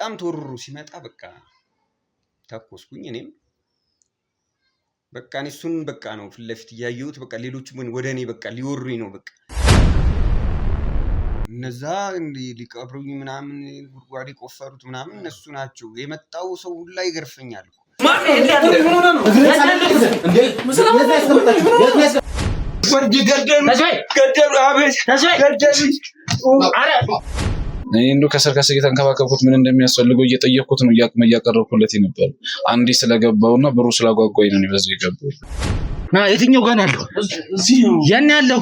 በጣም ተወርሮ ሲመጣ በቃ ተኮስኩኝ እኔም በቃ እሱን በቃ ነው ፊት ለፊት እያየሁት በቃ ሌሎችም ወደ እኔ በቃ ሊወሩኝ ነው በቃ እነዛ ሊቀብሩኝ ምናምን ጉድጓድ የቆፈሩት ምናምን እነሱ ናቸው የመጣው ሰው ሁላ ይገርፈኛል እኔ እንደው ከሰርከስ እየተንከባከብኩት ምን እንደሚያስፈልገው እየጠየቅኩት ነው እያቀረብኩለት ነበር አንዴ ስለገባውና ብሩ ስላጓጓኝ ነው በዚህ የገባው ና የትኛው ጋር ያለው እዚህ ያን ያለው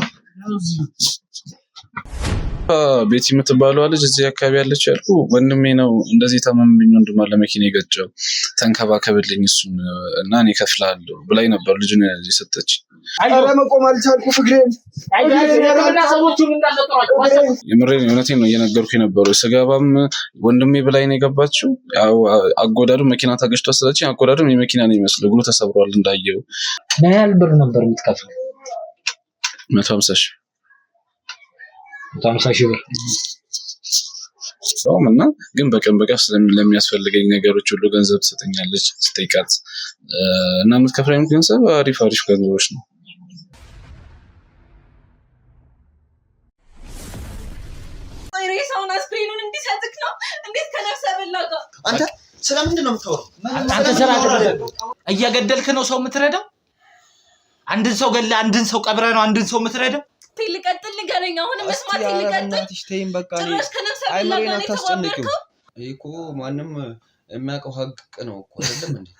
ቤት የምትባለው ልጅ እዚህ አካባቢ ያለች ያልኩ ወንድሜ ነው እንደዚህ ተመምብኝ ወንድም አለ መኪና ይገጨው ተንከባከብልኝ እሱን እና እኔ ከፍላለሁ ብላኝ ነበር ልጅ ነው የሰጠች አረ መቆም አልቻልኩ ፍቅሬን የምሬን እውነቴን ነው እየነገርኩኝ ነበር ስጋባም ወንድሜ ብላኝ ነው የገባችው ያው አጎዳዱ መኪና ታገጭቷ ስለዚህ አጎዳዱ የመኪና ነው የሚመስለው እግሩ ተሰብሯል እንዳየው ምን ያህል ብር ነበር የምትከፍለው 150 50 ብር እና ግን በቀን ለሚያስፈልገኝ ነገሮች ሁሉ ገንዘብ ትሰጠኛለች ስጠይቃት እና የምትከፍለኝ ገንዘብ አሪፍ ገንዘቦች ነው ሬሳውን አስክሬኑን እንዲሰጥክ ነው እንዴት ከነፍሰ በላጋ አንተ ስለምንድን ነው የምታወራው አንተ ስራ አይደለም እየገደልክ ነው ሰው የምትረዳው አንድን ሰው ገለ አንድን ሰው ቀብረ ነው አንድን ሰው የምትረዳው ትልቀጥል ንገረኝ አሁን መስማት ይልቀጥል ተይኝ በቃ አይምሮዬን አታስጨንቂው እኮ ማንም የሚያውቀው ሀቅ ነው እኮ አይደለም እንዴ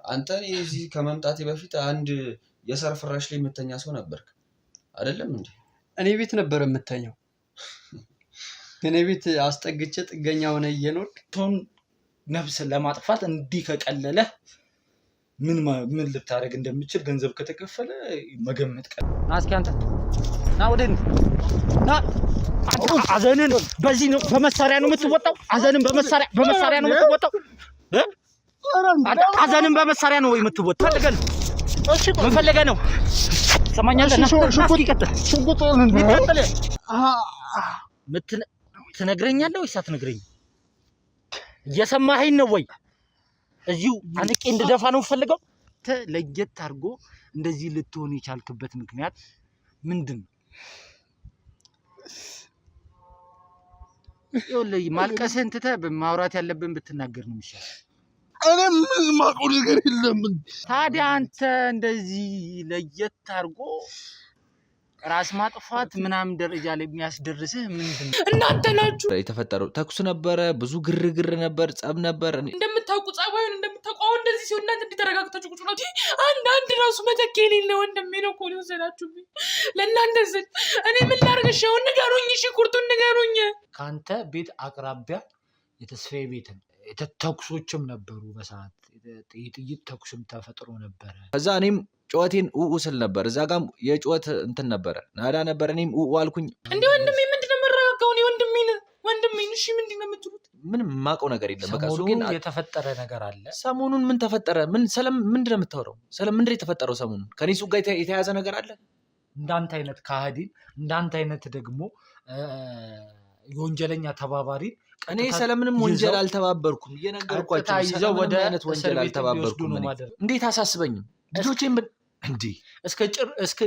አንተ እዚህ ከመምጣቴ በፊት አንድ የሰር ፍራሽ ላይ የምተኛ ሰው ነበርክ አይደለም እንዴ እኔ ቤት ነበር የምተኛው እኔ ቤት አስጠግቼ ጥገኛ ሆነ እየኖርክ ቶን ነፍስ ለማጥፋት እንዲህ ከቀለለ ምን ልታረግ እንደምችል ገንዘብ ከተከፈለ መገመት ቀል ናስኪ አንተ ና ወደን ና አዘንን በዚህ ነው በመሳሪያ ነው የምትወጣው አዘንን በመሳሪያ ነው የምትወጣው አዘንን በመሳሪያ ነው የምትወጣው ፈልገን እሺ ምን ፈልገህ ነው ሰማኛለህ ናስኪ ቀጥል ሽጉጡን እንደ ትነግረኛለህ ወይስ አትነግረኝም እየሰማኸኝ ነው ወይ እዚሁ አንቄ እንደደፋ ነው ፈልገው ለየት አድርጎ እንደዚህ ልትሆን የቻልክበት ምክንያት ምንድነው ይኸውልህ ማልቀስህን ትተህ ማውራት ያለብን ብትናገር ነው የሚሻለው እኔ ምን ማውቀው ነገር የለም ታዲያ አንተ እንደዚህ ለየት አድርጎ ራስ ማጥፋት ምናምን ደረጃ ላይ የሚያስደርስህ ምንድነው እናንተ ናችሁ የተፈጠረው ተኩስ ነበረ ብዙ ግርግር ነበር ጸብ ነበር እንደምታውቁ ጸባዩን እንደምታውቁ እንደዚህ ሲሆን እናንተ እንዲተረጋግታችሁ ቁጭ ብላችሁ አንድ ራሱ መተኪ የሌለ ወንድሜ ነው እኮ ወሰዳችሁብኝ ለእናንተ ስል እኔ ምን ላድርግሽ አሁን ንገሩኝ እሺ ቁርጡን ንገሩኝ ከአንተ ቤት አቅራቢያ የተስፋዬ ቤት ተኩሶችም ነበሩ በሰዓት የጥይት ተኩስም ተፈጥሮ ነበረ ከዛ እኔም ጩኸቴን ስል ነበር እዛ ጋም የጩኸት እንትን ነበረ ናዳ ነበር እኔም አልኩኝ እንዴ ወንድሜ ምንድነው መረጋጋው ነው ወንድሜን እሺ ምንድነው የምትሉት ምንም ማቀው ነገር የለም በቃ እሱ ግን የተፈጠረ ነገር አለ ሰሞኑን ምን ተፈጠረ ምንድነው የምታወራው ምንድነው የተፈጠረው ሰሞኑን ከኔሱ ጋር የተያያዘ ነገር አለ እንዳንተ አይነት ካህዲን እንዳንተ አይነት ደግሞ የወንጀለኛ ተባባሪ እኔ ስለምንም ወንጀል አልተባበርኩም እየነገርኳችሁ ይዘው ወደ አይነት ወንጀል አልተባበርኩም እንዴት አሳስበኝም ልጆቼን እንዴ እስከ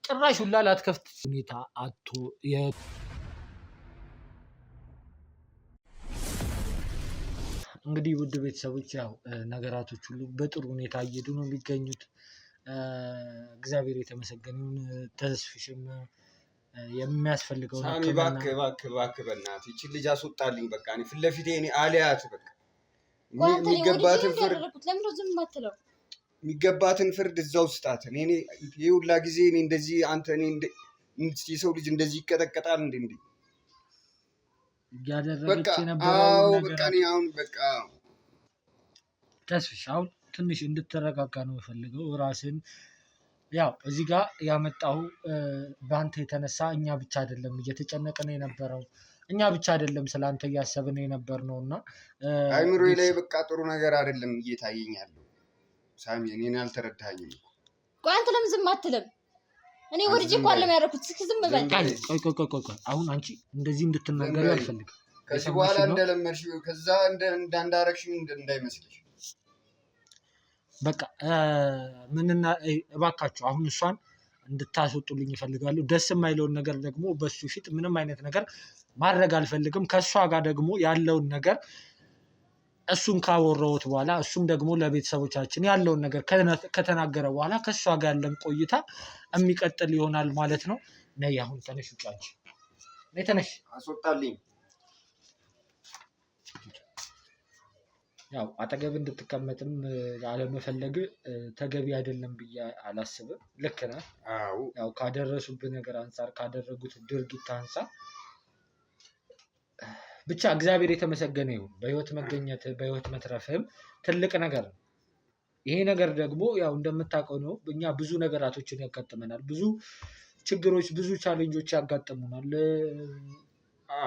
ጭራሽ ሁላ ላትከፍት ሁኔታ አቶ እንግዲህ ውድ ቤተሰቦች ያው ነገራቶች ሁሉ በጥሩ ሁኔታ እየሄዱ ነው የሚገኙት እግዚአብሔር የተመሰገነውን ተስፍሽም የሚያስፈልገው ሳሚ እባክህ በእናትህ እቺ ልጅ አስወጣልኝ በቃ እኔ ፊት ለፊቴ እኔ አልያት በቃ የሚገባትን ፍርድ ለምን ዝም አትለው የሚገባትን ፍርድ እዛው ስጣት እኔ ይሁላ ጊዜ እኔ እንደዚህ አንተ እኔ የሰው ልጅ እንደዚህ ይቀጠቀጣል እንዴ ያደረገች የነበረው ነገር በቃ እኔ አሁን በቃ ተስፍሽ አሁን ትንሽ እንድትረጋጋ ነው የምፈልገው ራስን ያው እዚህ ጋር ያመጣው ባንተ የተነሳ እኛ ብቻ አይደለም እየተጨነቀን የነበረው እኛ ብቻ አይደለም ስላንተ ያሰብን የነበርነውና አይምሮዬ ላይ በቃ ጥሩ ነገር አይደለም እየታየኛል ሳሚ እኔን አልተረዳኸኝም ቆይ አንተ ለምን ዝም አትልም እኔ ወርጄ እኮ አለም ያደረኩት ዝም በል ቆይ አሁን አንቺ እንደዚህ እንድትናገሪ አልፈልግም ከዚህ በኋላ እንደለመድሽ ከዛ እንዳንዳረግሽ እንዳይመስልሽ። በቃ ምንና እባካችሁ አሁን እሷን እንድታስወጡልኝ ይፈልጋሉ። ደስ የማይለውን ነገር ደግሞ በሱ ፊት ምንም አይነት ነገር ማድረግ አልፈልግም። ከእሷ ጋር ደግሞ ያለውን ነገር እሱን ካወራሁት በኋላ እሱም ደግሞ ለቤተሰቦቻችን ያለውን ነገር ከተናገረ በኋላ ከእሷ ጋር ያለን ቆይታ የሚቀጥል ይሆናል ማለት ነው። ነይ አሁን ተነሽ፣ ውጭ አንቺ ነይ ተነሽ፣ አስወጣልኝ። ያው አጠገብ እንድትቀመጥም አለመፈለግ ተገቢ አይደለም ብዬ አላስብም። ልክ ነህ። ያው ካደረሱብህ ነገር አንጻር ካደረጉት ድርጊት አንጻር ብቻ እግዚአብሔር የተመሰገነ ይሁን። በህይወት መገኘት በህይወት መትረፍህም ትልቅ ነገር ነው። ይሄ ነገር ደግሞ ያው እንደምታውቀው ነው። እኛ ብዙ ነገራቶችን ያጋጥመናል። ብዙ ችግሮች፣ ብዙ ቻሌንጆች ያጋጥሙናል።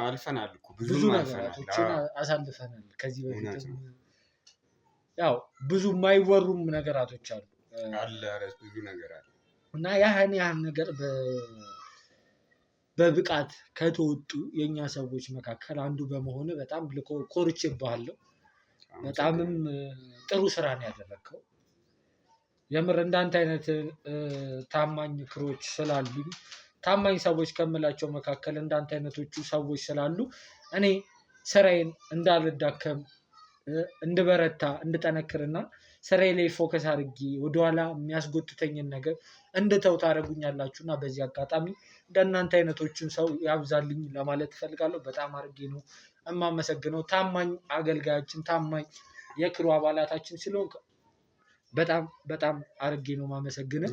አልፈናል እኮ ብዙ ነገራቶችን አሳልፈናል። ከዚህ በፊት ያው ብዙ የማይወሩም ነገራቶች አሉ ብዙ ነገር አለ እና ያን ነገር በብቃት ከተወጡ የኛ ሰዎች መካከል አንዱ በመሆን በጣም ኮርቼብሃለሁ። በጣምም ጥሩ ስራ ነው ያደረግከው። የምር እንዳንተ አይነት ታማኝ ክሮች ስላሉኝ ታማኝ ሰዎች ከምላቸው መካከል እንዳንተ አይነቶቹ ሰዎች ስላሉ እኔ ስራዬን እንዳልዳከም እንድበረታ እንድጠነክርና ስራዬ ላይ ፎከስ አድርጌ ወደኋላ የሚያስጎትተኝን ነገር እንድተው ታደርጉኛላችሁና በዚህ አጋጣሚ እንደናንተ አይነቶችን ሰው ያብዛልኝ ለማለት እፈልጋለሁ። በጣም አድርጌ ነው የማመሰግነው። ታማኝ አገልጋያችን፣ ታማኝ የክሩ አባላታችን ስለሆንክ በጣም በጣም አድርጌ ነው የማመሰግነው።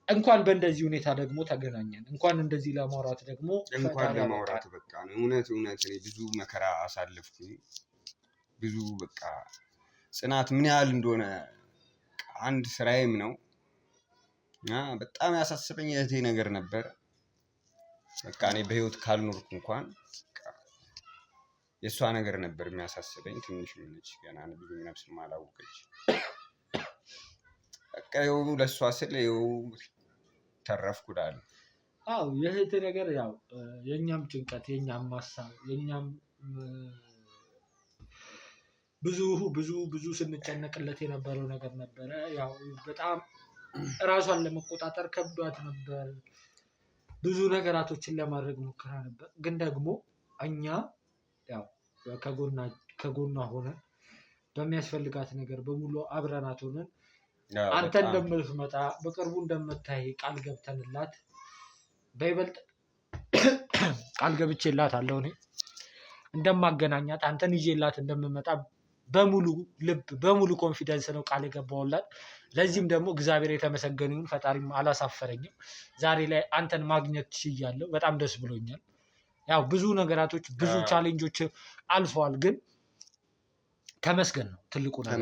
እንኳን በእንደዚህ ሁኔታ ደግሞ ተገናኘን። እንኳን እንደዚህ ለማውራት ደግሞ እንኳን ለማውራት በቃ ነው። እውነት እኔ ብዙ መከራ አሳለፍኩኝ። ብዙ በቃ ጽናት ምን ያህል እንደሆነ አንድ ስራዬም ነው እና በጣም ያሳስበኝ እህቴ ነገር ነበር። በቃ እኔ በህይወት ካልኖርኩ እንኳን የእሷ ነገር ነበር የሚያሳስበኝ። ትንሽ ነች ገና ብዙ ነፍስም አላወቀች። በቃ ይኸው ለእሷ ስል ይኸው ተረፍኩ እላለሁ። አዎ የእህቴ ነገር ያው የእኛም ጭንቀት፣ የእኛም ማሳብ፣ የእኛም ብዙ ስንጨነቅለት የነበረው ነገር ነበረ። ያው በጣም እራሷን ለመቆጣጠር ከብዷት ነበር። ብዙ ነገራቶችን ለማድረግ ሞክራ ነበር። ግን ደግሞ እኛ ያው ከጎኗ ሆነን በሚያስፈልጋት ነገር በሙሉ አብረናት ሆነን አንተ እንደምትመጣ በቅርቡ እንደምታይ ቃል ገብተንላት በይበልጥ ቃል ገብቼላት አለው እኔ እንደማገናኛት አንተን ይዤላት እንደምመጣ በሙሉ ልብ በሙሉ ኮንፊደንስ ነው ቃል የገባሁላት። ለዚህም ደግሞ እግዚአብሔር የተመሰገነ ይሁን። ፈጣሪም አላሳፈረኝም። ዛሬ ላይ አንተን ማግኘት ችያለሁ። በጣም ደስ ብሎኛል። ያው ብዙ ነገራቶች ብዙ ቻሌንጆች አልፈዋል፣ ግን ተመስገን ነው ትልቁ ነገር።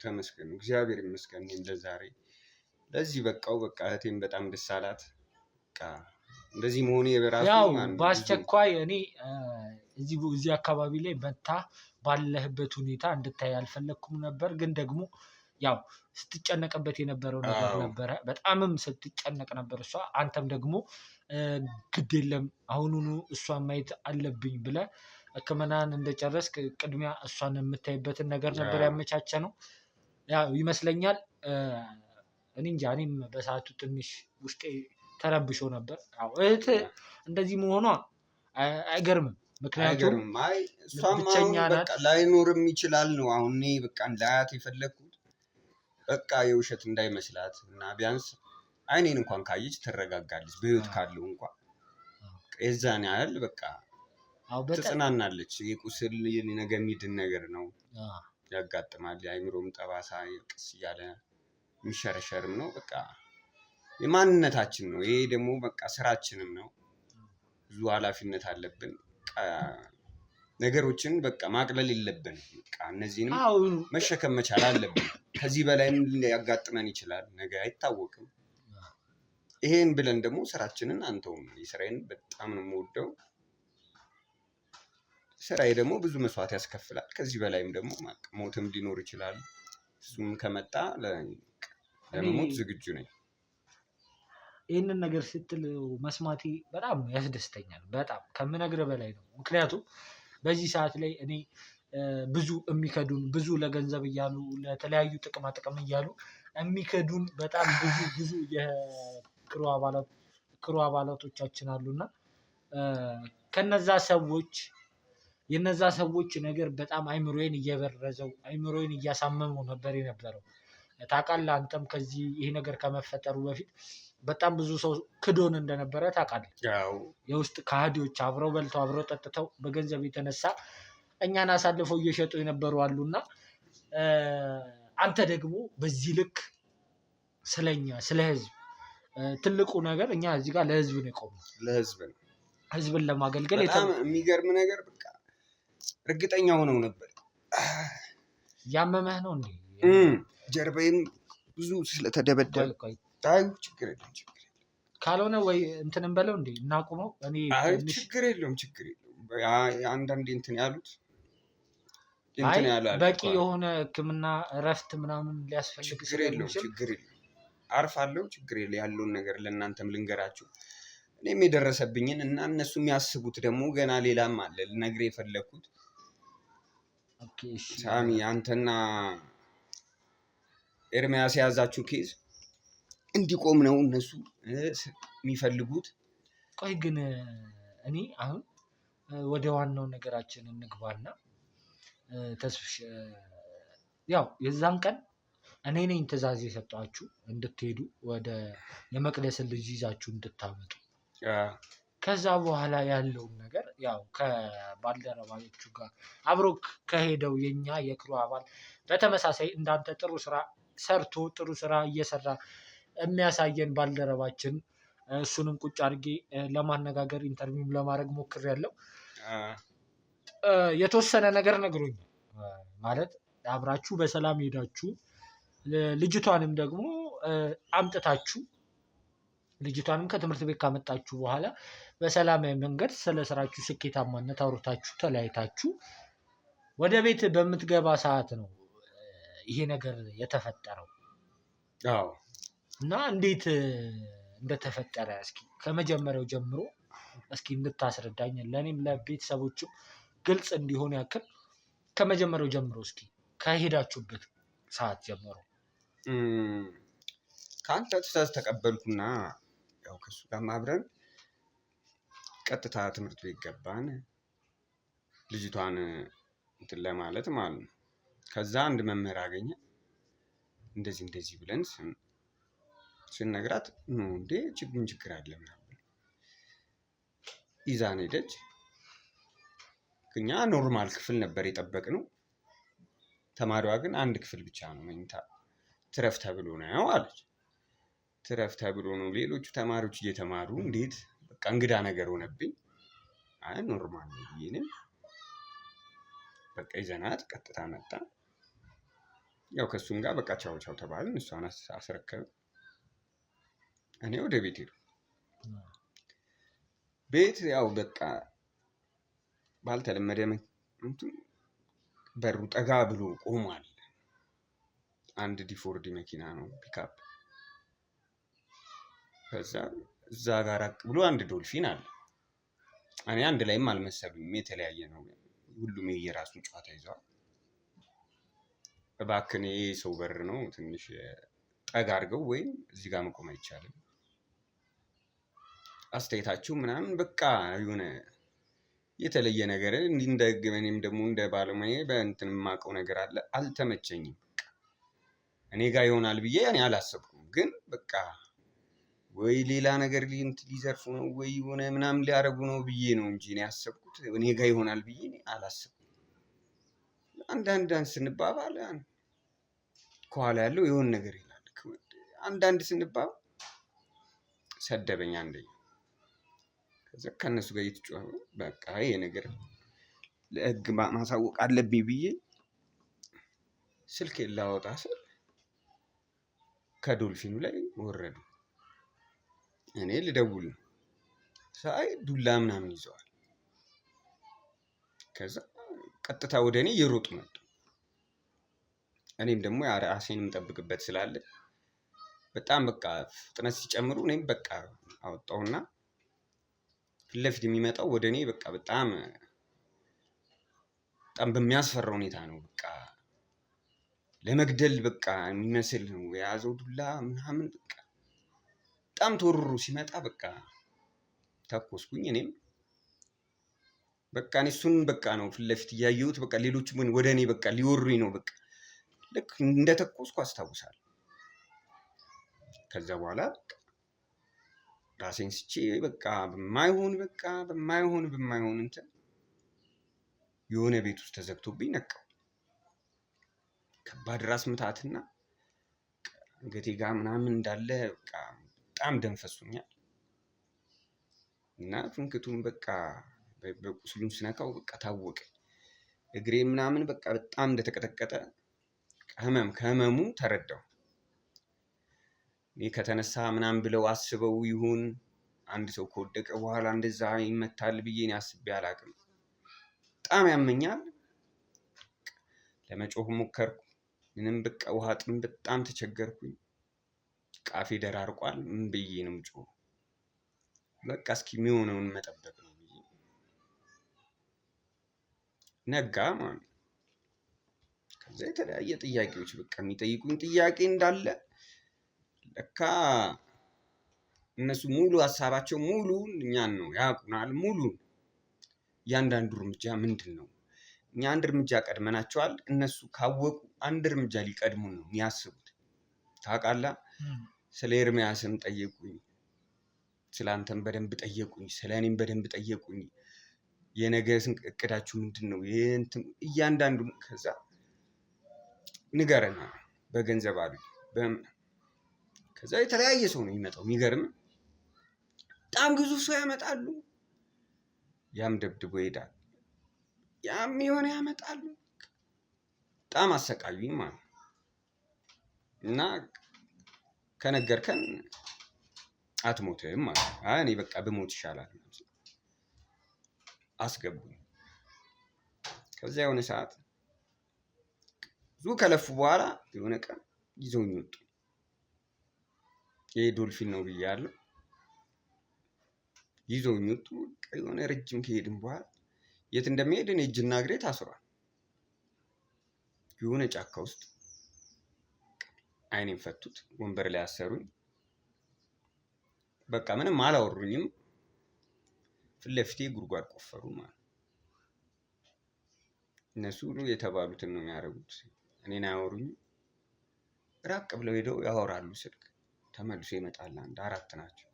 ተመስገን ነው እግዚአብሔር ይመስገን። እንደዛሬ ለዚህ በቃው። በቃ እህቴም በጣም ደስ አላት። በቃ እንደዚህ መሆኔ በራሱ ያው በአስቸኳይ እኔ እዚህ አካባቢ ላይ መታ ባለህበት ሁኔታ እንድታይ አልፈለግኩም ነበር። ግን ደግሞ ያው ስትጨነቅበት የነበረው ነገር ነበረ። በጣምም ስትጨነቅ ነበር እሷ። አንተም ደግሞ ግድ የለም አሁኑኑ እሷን ማየት አለብኝ ብለህ ሕክምናን እንደጨረስክ ቅድሚያ እሷን የምታይበትን ነገር ነበር ያመቻቸ ነው ያው ይመስለኛል። እኔ እንጃ እኔም በሰዓቱ ትንሽ ውስጤ ተረብሾ ነበር። ያው እህት እንደዚህ መሆኗ አይገርምም። ምክንያቱም ብቸኛ ናት። ላይኖርም ይችላል ነው አሁን እኔ በቃ እንዳያት የፈለግኩት በቃ የውሸት እንዳይመስላት እና ቢያንስ አይኔን እንኳን ካየች ትረጋጋለች። በህይወት ካለው እንኳን የዛን ያህል በቃ ትጽናናለች። የቁስል ነገ የሚድን ነገር ነው፣ ያጋጥማል። የአይምሮም ጠባሳ ቅስ እያለ የሚሸረሸርም ነው። በቃ የማንነታችን ነው። ይሄ ደግሞ በቃ ስራችንም ነው። ብዙ ኃላፊነት አለብን። ነገሮችን በቃ ማቅለል የለብን። በቃ እነዚህንም መሸከም መቻል አለብን። ከዚህ በላይም ሊያጋጥመን ይችላል፣ ነገ አይታወቅም። ይሄን ብለን ደግሞ ስራችንን አንተውም። የስራዬን በጣም ነው የምወደው። ስራዬ ደግሞ ብዙ መስዋዕት ያስከፍላል። ከዚህ በላይም ደግሞ ሞትም ሊኖር ይችላል። እሱም ከመጣ ለመሞት ዝግጁ ነኝ። ይህንን ነገር ስትል መስማቴ በጣም ያስደስተኛል። በጣም ከምነግርህ በላይ ነው። ምክንያቱም በዚህ ሰዓት ላይ እኔ ብዙ የሚከዱን ብዙ ለገንዘብ እያሉ ለተለያዩ ጥቅማ ጥቅም እያሉ የሚከዱን በጣም ብዙ የክሩ አባላቶቻችን አሉና የነዛ ሰዎች ነገር በጣም አይምሮዬን እየበረዘው አይምሮዬን እያሳመመው ነበር የነበረው። ታውቃለህ አንተም ከዚህ ይሄ ነገር ከመፈጠሩ በፊት በጣም ብዙ ሰው ክዶን እንደነበረ ታውቃለህ። የውስጥ ከሃዲዎች አብረው በልተው አብረው ጠጥተው በገንዘብ የተነሳ እኛን አሳልፈው እየሸጡ የነበሩ አሉና አንተ ደግሞ በዚህ ልክ ስለኛ ስለ ህዝብ ትልቁ ነገር እኛ እዚህ ጋር ለህዝብ ነው የቆምነው። ለህዝብ ነው ህዝብን ለማገልገል በጣም የሚገርም ነገር በቃ እርግጠኛ ሆነው ነበር። ያመመህ ነው እንዴ? ጀርባዬም ብዙ ስለተደበደበ አይ ችግር የለም ካልሆነ ወይ እንትንም በለው እንዴ እናቁመው። እኔ ችግር የለውም አንዳንዴ እንትን ያሉት በቂ የሆነ ህክምና እረፍት ምናምን ሊያስፈልግ ችግር የለውም አርፋለሁ። ችግር የለ ያለውን ነገር ለእናንተም ልንገራችሁ እኔም የደረሰብኝን እና እነሱ የሚያስቡት ደግሞ ገና ሌላም አለ ልነግርህ የፈለኩት። ሳሚ አንተና ኤርሚያስ የያዛችሁ ኬዝ እንዲቆም ነው እነሱ የሚፈልጉት። ቆይ ግን እኔ አሁን ወደ ዋናው ነገራችን እንግባና ተስፍሽ ያው የዛን ቀን እኔ ነኝ ትዕዛዝ የሰጧችሁ እንድትሄዱ ወደ የመቅደስን ልጅ ይዛችሁ እንድታመጡ። ከዛ በኋላ ያለውን ነገር ያው ከባልደረባዎቹ ጋር አብሮ ከሄደው የኛ የክሩ አባል በተመሳሳይ እንዳንተ ጥሩ ስራ ሰርቶ ጥሩ ስራ እየሰራ የሚያሳየን ባልደረባችን እሱንም ቁጭ አድርጌ ለማነጋገር ኢንተርቪው ለማድረግ ሞክሬያለሁ። የተወሰነ ነገር ነግሮኝ ማለት አብራችሁ በሰላም ሄዳችሁ ልጅቷንም ደግሞ አምጥታችሁ ልጅቷንም ከትምህርት ቤት ካመጣችሁ በኋላ በሰላማዊ መንገድ ስለ ስራችሁ ስኬታማነት አውርታችሁ ተለያይታችሁ ወደ ቤት በምትገባ ሰዓት ነው ይሄ ነገር የተፈጠረው። እና እንዴት እንደተፈጠረ እስኪ ከመጀመሪያው ጀምሮ እስኪ እንድታስረዳኝ ለእኔም ለቤተሰቦችም ግልጽ እንዲሆን ያክል ከመጀመሪያው ጀምሮ እስኪ ከሄዳችሁበት ሰዓት ጀምሮ። ከአንተ ትዕዛዝ ተቀበልኩና ያው ከሱ ጋር አብረን ቀጥታ ትምህርት ቤት ገባን ልጅቷን እንትን ለማለት ማለት ነው። ከዛ አንድ መምህር አገኘ እንደዚህ ብለን ስንነግራት ነው እንዴ ችግር አለ ምናምን ይዛን ሄደች። እኛ ኖርማል ክፍል ነበር የጠበቅነው። ተማሪዋ ግን አንድ ክፍል ብቻ ነው መኝታ ትረፍ ተብሎ ነው አለች። ትረፍ ተብሎ ነው ሌሎቹ ተማሪዎች እየተማሩ እንዴት በቃ እንግዳ ነገር ሆነብኝ። አይ ኖርማል ነው ብዬ በቃ ይዘናት ቀጥታ መጣ። ያው ከሱም ጋር በቃ ቻው ተባልን። እሷን አስረከብ እኔ ወደ ቤት ሄድኩ። ቤት ያው በቃ ባልተለመደ በሩ ጠጋ ብሎ ቆሟል። አንድ ዲፎርዲ መኪና ነው ፒካፕ። ከዛ እዛ ጋር ራቅ ብሎ አንድ ዶልፊን አለ። እኔ አንድ ላይም አልመሰሉም የተለያየ ነው። ሁሉም የየራሱን ጨዋታ ይዘዋል። እባክህ ይሄ ሰው በር ነው ትንሽ ጠጋ አድርገው ወይም እዚህ ጋር መቆም አይቻልም። አስተያየታችሁ ምናምን በቃ የሆነ የተለየ ነገር እንደ እኔም ደግሞ እንደ ባለሙያ በእንትን የማውቀው ነገር አለ። አልተመቸኝም። እኔ ጋር ይሆናል ብዬ እኔ አላሰብኩም። ግን በቃ ወይ ሌላ ነገር ሊዘርፉ ነው ወይ የሆነ ምናምን ሊያደርጉ ነው ብዬ ነው እንጂ እኔ ያሰብኩት እኔ ጋር ይሆናል ብዬ እኔ አላሰብኩም። አንዳንድ ስንባባል ከኋላ ያለው የሆነ ነገር ይላል። አንዳንድ ስንባባል ሰደበኝ አንደኛ። ከዛ ከእነሱ ጋር እየተጫወቱ በቃ ይሄ ነገር ለህግ ማሳወቅ አለብኝ ብዬ ስልኬን ላወጣ ስል ከዶልፊኑ ላይ ወረዱ። እኔ ልደውል ነው ሳይ ዱላ ምናምን ይዘዋል። ከዛ ቀጥታ ወደ እኔ እየሮጡ መጡ። እኔም ደግሞ ራሴን የምጠብቅበት ስላለ በጣም በቃ ፍጥነት ሲጨምሩ እኔም በቃ አወጣውና ፊት ለፊት የሚመጣው ወደ እኔ በቃ በጣም በጣም በሚያስፈራ ሁኔታ ነው በቃ ለመግደል በቃ የሚመስል ነው የያዘው ዱላ ምናምን በቃ በጣም ተወርሮ ሲመጣ በቃ ተኮስኩኝ። እኔም በቃ እሱን በቃ ነው ፊት ለፊት እያየሁት በቃ ሌሎችም ወደ እኔ በቃ ሊወሩኝ ነው በቃ ልክ እንደተኮስኩ አስታውሳለሁ። ከዛ በኋላ ራሴን ስቼ በቃ በማይሆን እንትን የሆነ ቤት ውስጥ ተዘግቶብኝ ነቃው። ከባድ ራስ ምታትና አንገቴ ጋር ምናምን እንዳለ በቃ በጣም ደም ፈሶኛል እና ፍንክቱን በቃ በቁስሉን ስነካው በቃ ታወቀ። እግሬ ምናምን በቃ በጣም እንደተቀጠቀጠ ከህመሙ ተረዳው። እኔ ከተነሳ ምናምን ብለው አስበው ይሁን አንድ ሰው ከወደቀ በኋላ እንደዛ ይመታል ብዬ እኔ አስቤ አላውቅም። በጣም ያመኛል። ለመጮህ ሞከርኩ። ምንም በቃ ውሃ ጥም በጣም ተቸገርኩኝ። ቃፌ ደራርቋል። ምን ብዬ ነው የምጮህ? በቃ እስኪ የሚሆነውን መጠበቅ ነው ብዬ ነጋ ማለት። ከዛ የተለያየ ጥያቄዎች በቃ የሚጠይቁኝ ጥያቄ እንዳለ ለካ እነሱ ሙሉ ሀሳባቸው ሙሉን እኛን ነው ያውቁናል። ሙሉን እያንዳንዱ እርምጃ ምንድን ነው? እኛ አንድ እርምጃ ቀድመናቸዋል። እነሱ ካወቁ አንድ እርምጃ ሊቀድሙን ነው የሚያስቡት። ታውቃለህ? ስለ ኤርሚያስም ጠየቁኝ፣ ስለ አንተም በደንብ ጠየቁኝ፣ ስለ እኔም በደንብ ጠየቁኝ። የነገ እቅዳችሁ ምንድን ነው? እያንዳንዱ ከዛ ንገረና በገንዘብ አሉኝ። ከዛ የተለያየ ሰው ነው የሚመጣው። የሚገርም በጣም ግዙፍ ሰው ያመጣሉ። ያም ደብድቦ ይሄዳል። ያም የሆነ ያመጣሉ። በጣም አሰቃዩኝ ማለት ነው። እና ከነገርከን አትሞትም ማለት ነው። እኔ በቃ ብሞት ይሻላል አስገቡኝ። ከዛ የሆነ ሰዓት ብዙ ከለፉ በኋላ የሆነ ቀን ይዘውኝ ወጡ። ይሄ ዶልፊን ነው ብያለሁ። ይዘውኝ ወጡ። የሆነ ረጅም ከሄድን በኋላ የት እንደሚሄድ እኔ እጅና እግሬ ታስሯል። የሆነ ጫካ ውስጥ አይኔን ፈቱት። ወንበር ላይ አሰሩኝ። በቃ ምንም አላወሩኝም። ፊት ለፊቴ ጉድጓድ ቆፈሩ ማለት። እነሱ ሁሉ የተባሉትን ነው የሚያደርጉት። እኔን አያወሩኝም። ራቅ ብለው ሄደው ያወራሉ። ስልክ ተመልሶ ይመጣል። አንድ 4 ናቸው።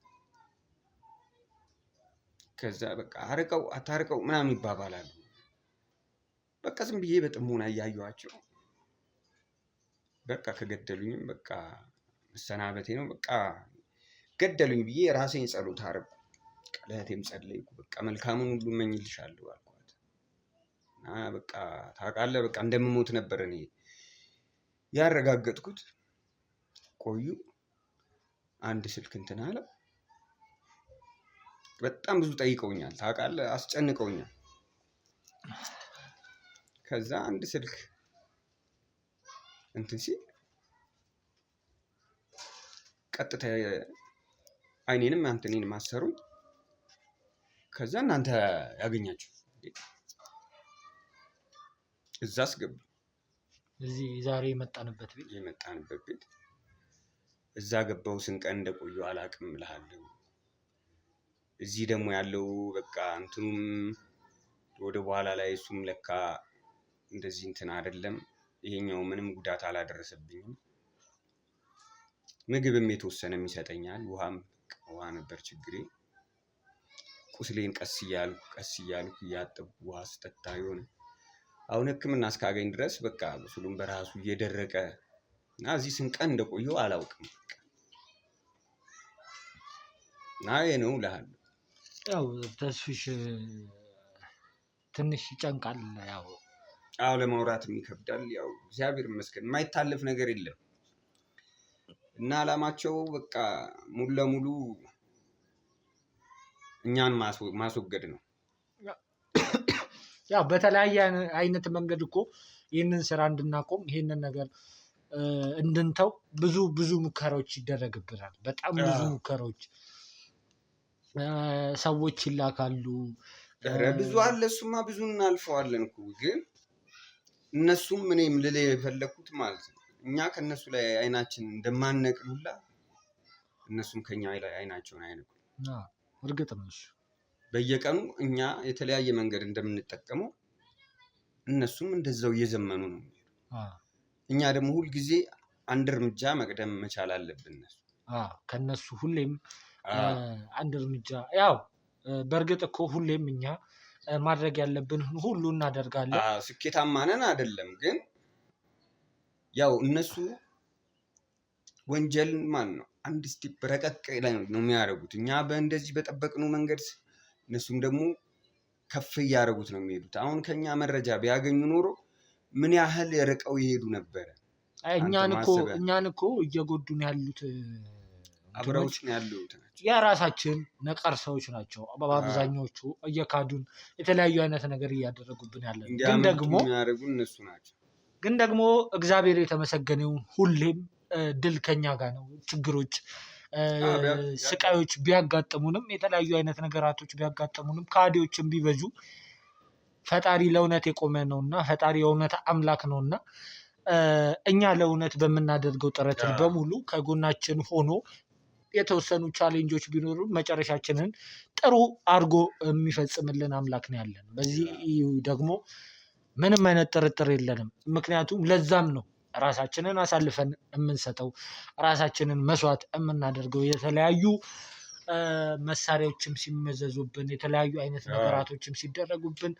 ከዛ በቃ አርቀው አታርቀው ምናምን ይባባላሉ። በቃ ዝም ብዬ በጥሞና እያየኋቸው በቃ ከገደሉኝም በቃ መሰናበቴ ነው። በቃ ገደሉኝ ብዬ ራሴን ጸሎት አደረኩ። ለእህቴም ጸለይኩ። በቃ መልካሙን ሁሉ እመኝልሻለሁ አልኳት። እና በቃ ታውቃለህ በቃ እንደምሞት ነበር እኔ ያረጋገጥኩት። ቆዩ። አንድ ስልክ እንትን አለ። በጣም ብዙ ጠይቀውኛል። ታውቃለህ አስጨንቀውኛል። ከዛ አንድ ስልክ እንትን ሲል ቀጥታ አይኔንም አንተኔንም አሰሩኝ። ከዛ እናንተ ያገኛችሁ እዛ አስገቡ። እዚህ ዛሬ የመጣንበት ቤት እዛ ገባው። ስንት ቀን እንደቆየሁ አላውቅም እልሃለሁ። እዚህ ደግሞ ያለው በቃ እንትኑም ወደ በኋላ ላይ እሱም ለካ እንደዚህ እንትን አይደለም። ይሄኛው ምንም ጉዳት አላደረሰብኝም። ምግብም የተወሰነም ይሰጠኛል። ውሃ ነበር ችግሬ። ቁስሌን ቀስ እያልኩ እያጠብኩ ውሃ ስጠጣ የሆነ አሁን ሕክምና እስካገኝ ድረስ በቃ ቁስሉም በራሱ እየደረቀ እና እዚህ ስንት ቀን እንደቆየሁ አላውቅም። እና ይሄ ነው እልሃለሁ። ያው ተስፍሽ ትንሽ ይጨንቃል። ያው ለማውራትም ይከብዳል። ያው እግዚአብሔር ይመስገን የማይታለፍ ነገር የለም። እና አላማቸው በቃ ሙሉ ለሙሉ እኛን ማስወገድ ነው። ያው በተለያየ አይነት መንገድ እኮ ይህንን ስራ እንድናቆም ይህንን ነገር እንድንተው ብዙ ሙከራዎች ይደረግብናል። በጣም ብዙ ሙከራዎች፣ ሰዎች ይላካሉ። ኧረ ብዙ አለ። እሱማ ብዙ እናልፈዋለን እኮ ግን እነሱም እኔም ልል የፈለኩት ማለት ነው እኛ ከነሱ ላይ አይናችን እንደማንነቅል ሁላ እነሱም ከኛ ላይ አይናቸውን አይነቅሉ። እርግጥ ነው እሱ በየቀኑ እኛ የተለያየ መንገድ እንደምንጠቀመው እነሱም እንደዛው እየዘመኑ ነው። እኛ ደግሞ ሁልጊዜ አንድ እርምጃ መቅደም መቻል አለብን። ከነሱ ሁሌም አንድ እርምጃ ያው በእርግጥ እኮ ሁሌም እኛ ማድረግ ያለብን ሁሉ እናደርጋለን። ስኬታማ ነን አይደለም፣ ግን ያው እነሱ ወንጀል ማን ነው አንድ ስቴፕ ረቀቅ ላይ ነው የሚያደርጉት። እኛ በእንደዚህ በጠበቅነው መንገድ እነሱም ደግሞ ከፍ እያደረጉት ነው የሚሄዱት። አሁን ከኛ መረጃ ቢያገኙ ኖሮ ምን ያህል ርቀው ይሄዱ ነበረ። እኛን እኮ እየጎዱን ያሉት አብረውት ነው ያሉት የራሳችን ነቀርሳዎች ናቸው። በአብዛኞቹ እየካዱን የተለያዩ አይነት ነገር እያደረጉብን ያለ ግን ደግሞ የሚያደርጉን እነሱ ናቸው። ግን ደግሞ እግዚአብሔር የተመሰገነውን ሁሌም ድል ከኛ ጋር ነው። ችግሮች ስቃዮች ቢያጋጥሙንም የተለያዩ አይነት ነገራቶች ቢያጋጥሙንም ከሃዲዎችም ቢበዙ ፈጣሪ ለእውነት የቆመ ነውና ፈጣሪ የእውነት አምላክ ነውና እኛ ለእውነት በምናደርገው ጥረት በሙሉ ከጎናችን ሆኖ የተወሰኑ ቻሌንጆች ቢኖሩ መጨረሻችንን ጥሩ አድርጎ የሚፈጽምልን አምላክ ነው ያለን። በዚህ ደግሞ ምንም አይነት ጥርጥር የለንም። ምክንያቱም ለዛም ነው ራሳችንን አሳልፈን የምንሰጠው፣ ራሳችንን መስዋዕት የምናደርገው። የተለያዩ መሳሪያዎችም ሲመዘዙብን፣ የተለያዩ አይነት ነገራቶችም ሲደረጉብን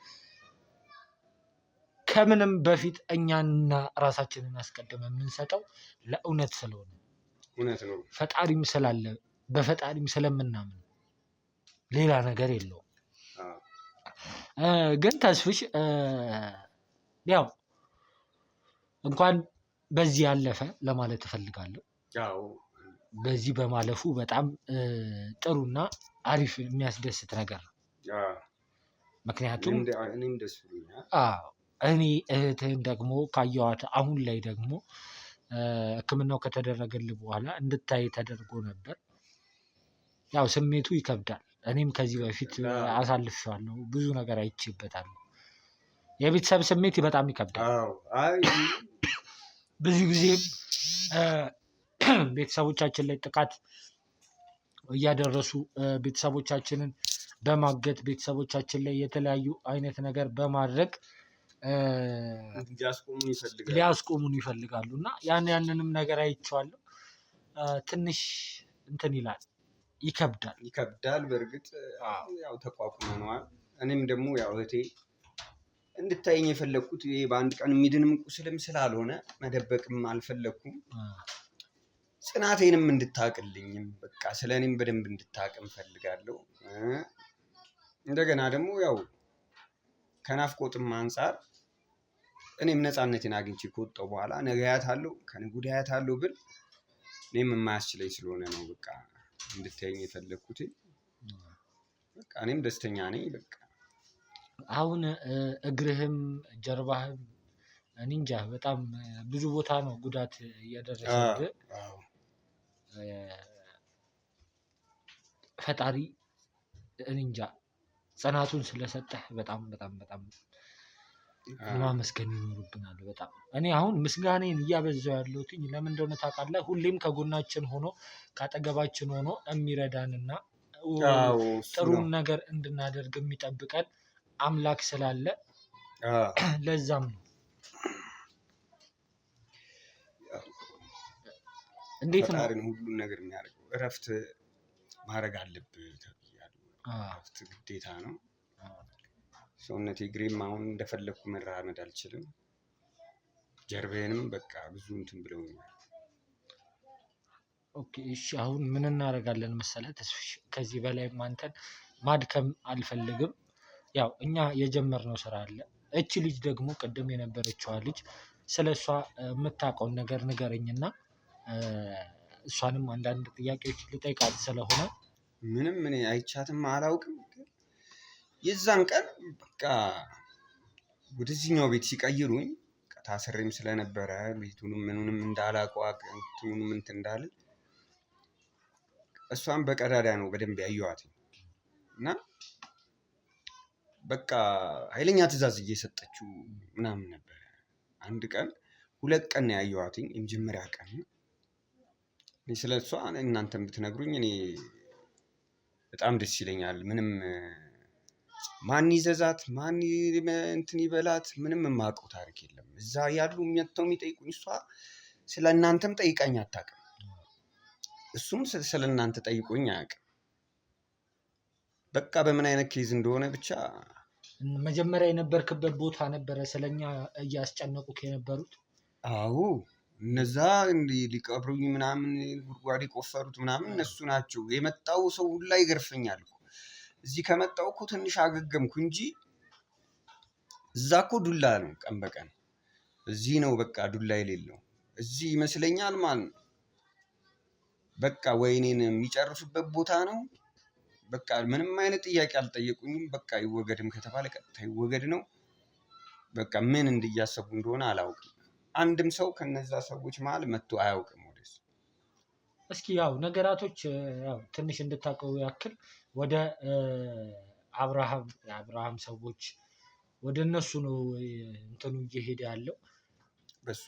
ከምንም በፊት እኛና ራሳችንን አስቀድመን የምንሰጠው ለእውነት ስለሆነ እውነት ነው። ፈጣሪም ስላለ በፈጣሪም ስለምናምን ሌላ ነገር የለውም። ግን ተስፍሽ ያው እንኳን በዚህ ያለፈ ለማለት እፈልጋለሁ። በዚህ በማለፉ በጣም ጥሩና አሪፍ የሚያስደስት ነገር ነው። ምክንያቱም እኔ እህትህን ደግሞ ካየኋት አሁን ላይ ደግሞ ሕክምናው ከተደረገልህ በኋላ እንድታይ ተደርጎ ነበር። ያው ስሜቱ ይከብዳል። እኔም ከዚህ በፊት አሳልፌዋለሁ፣ ብዙ ነገር አይቼበታለሁ። የቤተሰብ ስሜት በጣም ይከብዳል። ብዙ ጊዜ ቤተሰቦቻችን ላይ ጥቃት እያደረሱ ቤተሰቦቻችንን በማገት ቤተሰቦቻችን ላይ የተለያዩ አይነት ነገር በማድረግ ሊያስቆሙን ይፈልጋሉ እና ያንንም ነገር አይቼዋለሁ። ትንሽ እንትን ይላል፣ ይከብዳል። በእርግጥ ያው ተቋቁመነዋል። እኔም ደግሞ ያው እህቴ እንድታየኝ የፈለግኩት ይሄ በአንድ ቀን የሚድንም ቁስልም ስላልሆነ መደበቅም አልፈለግኩም። ጽናቴንም እንድታቅልኝም በቃ ስለ እኔም በደንብ እንድታቅም ፈልጋለሁ። እንደገና ደግሞ ያው ከናፍቆትም አንጻር እኔም ነፃነቴን አግኝቼ ከወጣሁ በኋላ ነገ አያታለሁ ከነገ ወዲያ አያታለሁ ብል እኔም የማያስችለኝ ስለሆነ ነው በቃ እንድታየኝ የፈለግኩት። በቃ እኔም ደስተኛ ነኝ። በቃ አሁን እግርህም ጀርባህም እኔ እንጃ በጣም ብዙ ቦታ ነው ጉዳት እያደረሰብህ። ፈጣሪ እኔ እንጃ ጽናቱን ስለሰጠህ በጣም በጣም በጣም ማመስገን ይኖርብናል። በጣም እኔ አሁን ምስጋናዬን እያበዛው ያለሁት ለምን እንደሆነ ታውቃለህ? ሁሌም ከጎናችን ሆኖ ካጠገባችን ሆኖ የሚረዳንና ጥሩን ነገር እንድናደርግ የሚጠብቀን አምላክ ስላለ ለዛም ነው። እንዴት ነው ሁሉን ነገር የሚያደርገው? እረፍት ማድረግ አለብህ ተብያለሁ። እረፍት ግዴታ ነው። ሰውነቴ እግሬም አሁን እንደፈለግኩ መራመድ አልችልም። ጀርባዬንም በቃ ብዙ እንትን ብለውኛል። ኦኬ እሺ፣ አሁን ምን እናደርጋለን መሰለህ ተስፍሽ፣ ከዚህ በላይ አንተን ማድከም አልፈልግም። ያው እኛ የጀመርነው ስራ አለ። እቺ ልጅ ደግሞ ቅድም የነበረችዋ ልጅ ስለሷ የምታውቀውን ነገር ንገረኝና እሷንም አንዳንድ ጥያቄዎች ልጠይቃት ስለሆነ። ምንም እኔ አይቻትም አላውቅም። የዛን ቀን በቃ ወደዚህኛው ቤት ሲቀይሩኝ ታስሬም ስለነበረ ቤቱንም ምኑንም እንዳላውቀው እንትኑንም እንትን እንዳልል እሷን በቀዳዳ ነው በደንብ ያየኋት እና በቃ ኃይለኛ ትዕዛዝ እየሰጠችው ምናምን ነበረ። አንድ ቀን 2 ቀን ነው ያየኋትኝ የመጀመሪያ ቀን። ስለሷ እናንተም ብትነግሩኝ እኔ በጣም ደስ ይለኛል። ምንም ማን ይዘዛት ማን እንትን ይበላት ምንም የማውቀው ታሪክ የለም። እዛ ያሉ መጥተው የሚጠይቁኝ እሷ ስለ እናንተም ጠይቃኝ አታውቅም። እሱም ስለ እናንተ ጠይቆኝ አያውቅም። በቃ በምን አይነት ኬዝ እንደሆነ ብቻ መጀመሪያ የነበርክበት ቦታ ነበረ ስለኛ እያስጨነቁክ የነበሩት? አዎ እነዛ ሊቀብሩኝ ምናምን ጉድጓድ የቆፈሩት ምናምን እነሱ ናቸው። የመጣው ሰው ሁላ ይገርፈኛል እኮ። እዚህ ከመጣው እኮ ትንሽ አገገምኩ እንጂ እዛ እኮ ዱላ ነው ቀን በቀን። እዚህ ነው በቃ ዱላ የሌለው። እዚህ ይመስለኛል ማለት ነው በቃ ወይኔን የሚጨርሱበት ቦታ ነው። በቃ ምንም አይነት ጥያቄ አልጠየቁኝም። በቃ ይወገድም ከተባለ ቀጥታ ይወገድ ነው። በቃ ምን እንዲያሰቡ እንደሆነ አላውቅም። አንድም ሰው ከነዛ ሰዎች መሀል መጥቶ አያውቅም ወደሱ። እስኪ ያው ነገራቶች ያው ትንሽ እንድታውቀው ያክል ወደ አብርሃም ሰዎች ወደ እነሱ ነው እንትኑ እየሄደ ያለው። በሱ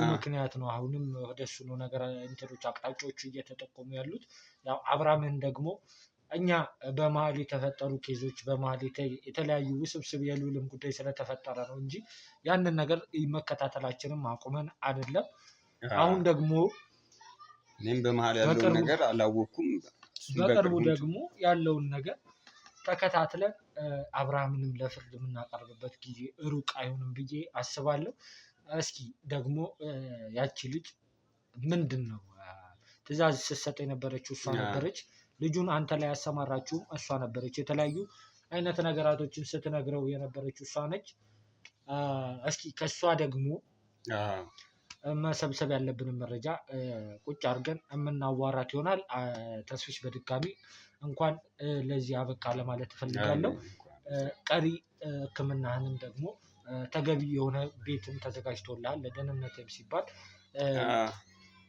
ምክንያት ነው አሁንም ወደ እሱ ነው ነገር እንትኖች አቅጣጫዎቹ እየተጠቆሙ ያሉት። ያው አብርሃምን ደግሞ እኛ በመሀል የተፈጠሩ ኬዞች በመሀል የተለያዩ ውስብስብ የልዑልም ጉዳይ ስለተፈጠረ ነው እንጂ ያንን ነገር መከታተላችንም አቁመን አይደለም። አሁን ደግሞ እኔም በመሀል ያለውን ነገር አላወኩም። በቅርቡ ደግሞ ያለውን ነገር ተከታትለን አብርሃምንም ለፍርድ የምናቀርብበት ጊዜ ሩቅ አይሆንም ብዬ አስባለሁ። እስኪ ደግሞ ያቺ ልጅ ምንድን ነው ትዕዛዝ ስትሰጥ የነበረችው እሷ ነበረች። ልጁን አንተ ላይ ያሰማራችሁም እሷ ነበረች። የተለያዩ አይነት ነገራቶችን ስትነግረው የነበረችው እሷ ነች። እስኪ ከእሷ ደግሞ መሰብሰብ ያለብንን መረጃ ቁጭ አድርገን የምናዋራት ይሆናል። ተስፍሽ በድጋሚ እንኳን ለዚህ አበቃ ለማለት እፈልጋለሁ። ቀሪ ሕክምናህንም ደግሞ ተገቢ የሆነ ቤትም ተዘጋጅቶልሃል። ለደህንነትም ሲባል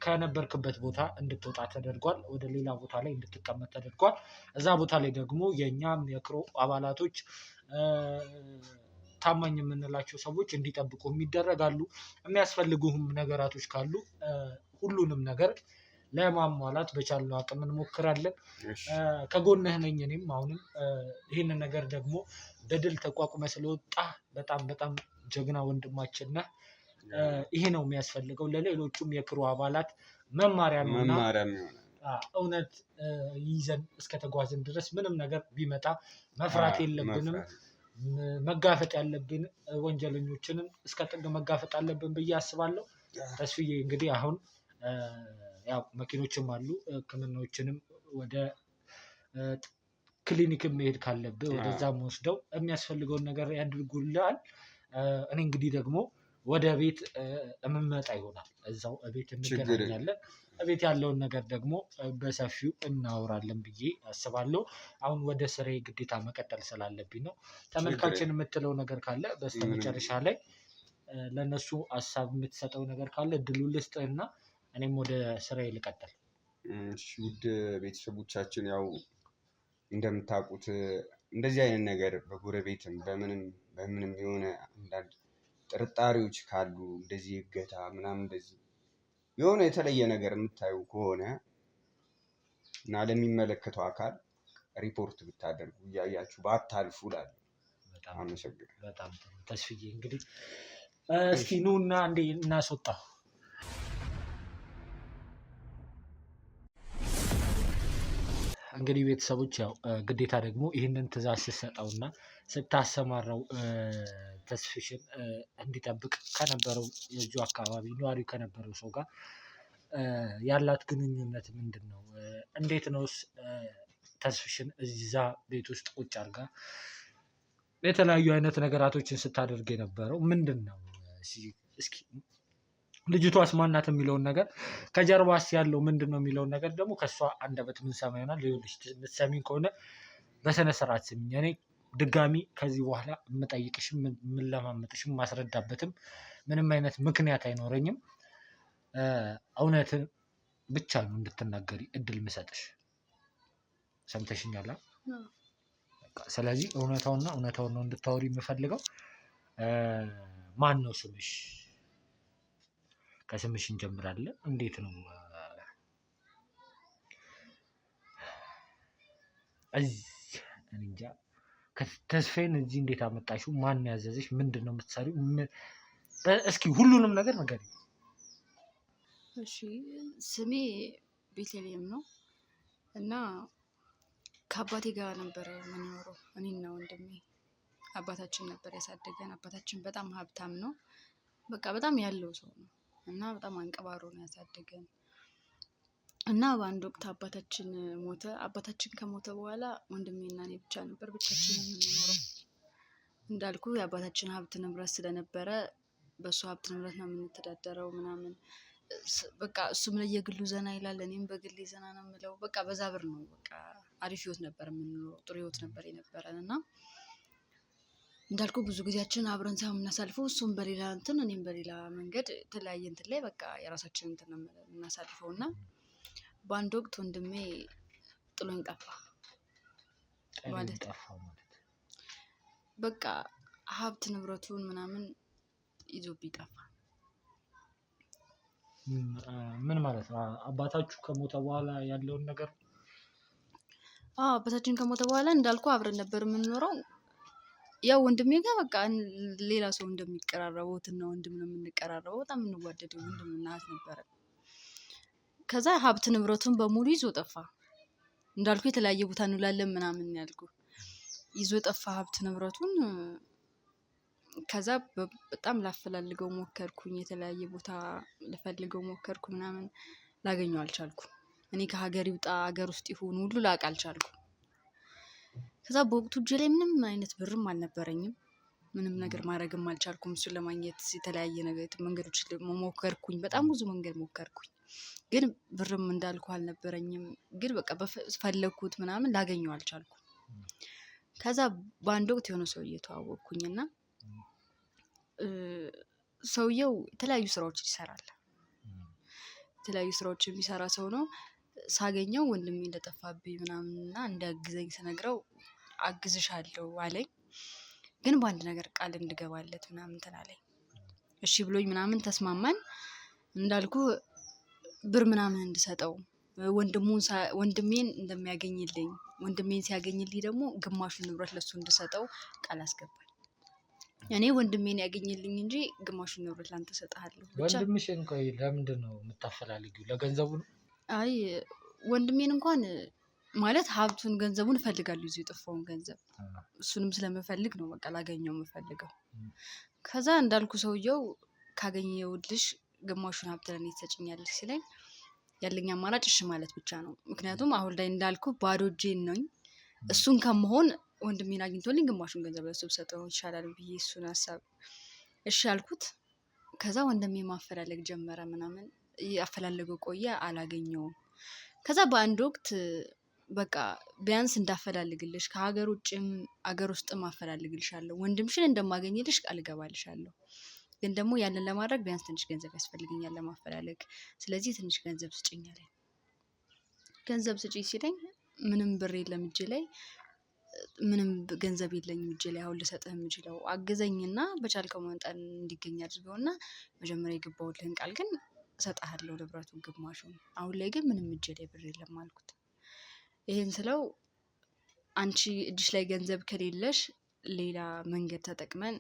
ከነበርክበት ቦታ እንድትወጣ ተደርጓል። ወደ ሌላ ቦታ ላይ እንድትቀመጥ ተደርጓል። እዛ ቦታ ላይ ደግሞ የእኛም የክሮ አባላቶች ታማኝ የምንላቸው ሰዎች እንዲጠብቁ ይደረጋሉ። የሚያስፈልጉህም ነገራቶች ካሉ ሁሉንም ነገር ለማሟላት በቻልነው አቅም እንሞክራለን። ከጎንህ ነኝ እኔም አሁንም። ይህንን ነገር ደግሞ በድል ተቋቁመ ስለወጣ በጣም በጣም ጀግና ወንድማችን ነህ። ይሄ ነው የሚያስፈልገው ለሌሎቹም የክሩ አባላት መማሪያ ነውና እውነት ይዘን እስከተጓዝን ድረስ ምንም ነገር ቢመጣ መፍራት የለብንም። መጋፈጥ ያለብን ወንጀለኞችንም እስከ ጥግ መጋፈጥ አለብን ብዬ አስባለሁ። ተስፍዬ እንግዲህ አሁን ያው መኪኖችም አሉ። ሕክምናዎችንም ወደ ክሊኒክም መሄድ ካለብህ ወደዛም ወስደው የሚያስፈልገውን ነገር ያድርጉልሃል። እኔ እንግዲህ ደግሞ ወደ ቤት የምመጣ ይሆናል። እዛው ቤት እንገናኛለን። ቤት ያለውን ነገር ደግሞ በሰፊው እናወራለን ብዬ አስባለሁ። አሁን ወደ ስራዬ ግዴታ መቀጠል ስላለብኝ ነው። ተመልካችን የምትለው ነገር ካለ በስተመጨረሻ ላይ ለእነሱ ሀሳብ የምትሰጠው ነገር ካለ እድሉን ልስጥህና እኔም ወደ ስራዬ ልቀጥል። ውድ ቤተሰቦቻችን ያው እንደምታውቁት እንደዚህ አይነት ነገር በጎረቤትም በምንም የሆነ አንዳንድ ጥርጣሬዎች ካሉ እንደዚህ እገታ ምናምን እንደዚህ የሆነ የተለየ ነገር የምታዩ ከሆነ እና ለሚመለከተው አካል ሪፖርት ብታደርጉ እያያችሁ ባታልፉ እላለሁ። አመሰግናለሁ። በጣም ተስፍዬ እንግዲህ እስኪ ኑና እንዴ እናስወጣ። እንግዲህ ቤተሰቦች ያው ግዴታ ደግሞ ይህንን ትዕዛዝ ስትሰጠውና ስታሰማራው ተስፍሽን እንዲጠብቅ ከነበረው የዚሁ አካባቢ ነዋሪ ከነበረው ሰው ጋር ያላት ግንኙነት ምንድን ነው? እንዴት ነውስ ተስፍሽን እዛ ቤት ውስጥ ቁጭ አድርጋ የተለያዩ አይነት ነገራቶችን ስታደርግ የነበረው ምንድን ነው? እስኪ ልጅቷስ ማናት የሚለውን ነገር ከጀርባስ ያለው ምንድን ነው የሚለውን ነገር ደግሞ ከእሷ አንደበት ምንሰማ ይሆናል። ሌሎች የምትሰሚኝ ከሆነ በስነ ስርዓት ስሚኝ። እኔ ድጋሚ ከዚህ በኋላ የምጠይቅሽም የምለማመጥሽም ማስረዳበትም ምንም አይነት ምክንያት አይኖረኝም። እውነትን ብቻ ነው እንድትናገሪ እድል ምሰጥሽ። ሰምተሽኛል? ስለዚህ እውነታውን ነው እንድታወሪ የምፈልገው። ማን ነው ስምሽ? ከስምሽ እንጀምራለን። እንዴት ነው እንጃ ተስፋዬን እዚህ እንዴት አመጣሽው? ማን ያዘዘሽ? ምንድን ነው የምትሰሪው? እስኪ ሁሉንም ነገር ንገሪኝ። እሺ ስሜ ቤተልሔም ነው እና ከአባቴ ጋር ነበር የምንኖረው እኔና ወንድሜ። አባታችን ነበር ያሳደገን። አባታችን በጣም ሀብታም ነው። በቃ በጣም ያለው ሰው ነው እና በጣም አንቀባሮ ነው ያሳደገን እና በአንድ ወቅት አባታችን ሞተ። አባታችን ከሞተ በኋላ ወንድሜና እኔ ብቻ ነበር ብቻችንን የምንኖረው። እንዳልኩ የአባታችን ሀብት ንብረት ስለነበረ በእሱ ሀብት ንብረት ነው የምንተዳደረው ምናምን። በቃ እሱም ለየግሉ ዘና ይላል፣ እኔም በግሌ ዘና ነው የምለው። በቃ በዛ ብር ነው በቃ አሪፍ ህይወት ነበር የምንኖረው። ጥሩ ህይወት ነበር የነበረን እና እንዳልኩ ብዙ ጊዜያችን አብረን ሳይሆን የምናሳልፈው እሱም በሌላ እንትን እኔም በሌላ መንገድ የተለያየ እንትን ላይ በቃ የራሳችን እንትን ነው የምናሳልፈው እና በአንድ ወቅት ወንድሜ ጥሎኝ ጠፋ ማለት በቃ ሀብት ንብረቱን ምናምን ይዞብኝ ጠፋ። ምን ማለት ነው? አባታችሁ ከሞተ በኋላ ያለውን ነገር? አባታችን ከሞተ በኋላ እንዳልኩ አብረን ነበር የምንኖረው። ያው ወንድሜ ጋር በቃ ሌላ ሰው እንደሚቀራረበው እና ወንድም ነው የምንቀራረበው። በጣም የምንዋደደው ወንድምና እህት ነበረ። ከዛ ሀብት ንብረቱን በሙሉ ይዞ ጠፋ። እንዳልኩ የተለያየ ቦታ እንውላለን ምናምን ያልኩ ይዞ ጠፋ ሀብት ንብረቱን። ከዛ በጣም ላፈላልገው ሞከርኩኝ፣ የተለያየ ቦታ ልፈልገው ሞከርኩ ምናምን፣ ላገኘው አልቻልኩም። እኔ ከሀገር ይውጣ ሀገር ውስጥ ይሁን ሁሉ ላቅ አልቻልኩም። ከዛ በወቅቱ እጄ ላይ ምንም አይነት ብርም አልነበረኝም፣ ምንም ነገር ማድረግም አልቻልኩም። እሱን ለማግኘት የተለያየ ነገር መንገዶች ሞከርኩኝ፣ በጣም ብዙ መንገድ ሞከርኩኝ፣ ግን ብርም እንዳልኩ አልነበረኝም። ግን በቃ ፈለግኩት ምናምን ላገኘው አልቻልኩም። ከዛ በአንድ ወቅት የሆነ ሰውዬ ተዋወቅኩኝና ሰውየው የተለያዩ ስራዎችን ይሰራል። የተለያዩ ስራዎችን የሚሰራ ሰው ነው። ሳገኘው ወንድሜ እንደጠፋብኝ ምናምንና እንዲያግዘኝ ስነግረው አግዝሻለሁ አለኝ። ግን በአንድ ነገር ቃል እንድገባለት ምናምን እንትን አለኝ። እሺ ብሎኝ ምናምን ተስማማን። እንዳልኩ ብር ምናምን እንድሰጠው ወንድሜን እንደሚያገኝልኝ፣ ወንድሜን ሲያገኝልኝ ደግሞ ግማሹን ንብረት ለሱ እንድሰጠው ቃል አስገባል። እኔ ወንድሜን ያገኝልኝ እንጂ ግማሹን ንብረት ላንተ እሰጥሃለሁ ብቻ። ወንድምሽን ቆይ ለምንድን ነው የምታፈላልጊው? ለገንዘቡ ነው? አይ ወንድሜን እንኳን ማለት ሀብቱን ገንዘቡን እፈልጋለሁ፣ ይዞ የጠፋውን ገንዘብ እሱንም ስለምፈልግ ነው በቃ ላገኘው የምፈልገው። ከዛ እንዳልኩ ሰውየው ካገኘሁልሽ ግማሹን ሀብት ለእኔ ትሰጭኛለሽ ሲለኝ ያለኝ አማራጭ እሺ ማለት ብቻ ነው። ምክንያቱም አሁን ላይ እንዳልኩ ባዶ እጄን ነኝ። እሱን ከመሆን ወንድሜን አግኝቶልኝ ግማሹን ገንዘብ ለሱ ብሰጠው ይሻላል ብዬ እሱን ሀሳብ እሺ አልኩት። ከዛ ወንድሜ ማፈላለግ ጀመረ ምናምን፣ ያፈላለገው ቆየ፣ አላገኘውም። ከዛ በአንድ ወቅት በቃ ቢያንስ እንዳፈላልግልሽ ከሀገር ውጭም አገር ውስጥም አፈላልግልሻለሁ፣ ወንድምሽን እንደማገኝልሽ ቃል እገባልሻለሁ። ግን ደግሞ ያንን ለማድረግ ቢያንስ ትንሽ ገንዘብ ያስፈልገኛል ለማፈላለግ። ስለዚህ ትንሽ ገንዘብ ስጭኝ አለኝ። ገንዘብ ስጭኝ ሲለኝ ምንም ብር የለም እጄ ላይ፣ ምንም ገንዘብ የለኝም እጄ ላይ አሁን ልሰጥህ የምችለው። አግዘኝና በቻልከው መጠን እንዲገኝ አድርገውና መጀመሪያ የገባሁልህን ቃል ግን እሰጥሃለሁ ንብረቱን ግማሹን። አሁን ላይ ግን ምንም እጄ ላይ ብር የለም አልኩት። ይሄን ስለው አንቺ እጅሽ ላይ ገንዘብ ከሌለሽ ሌላ መንገድ ተጠቅመን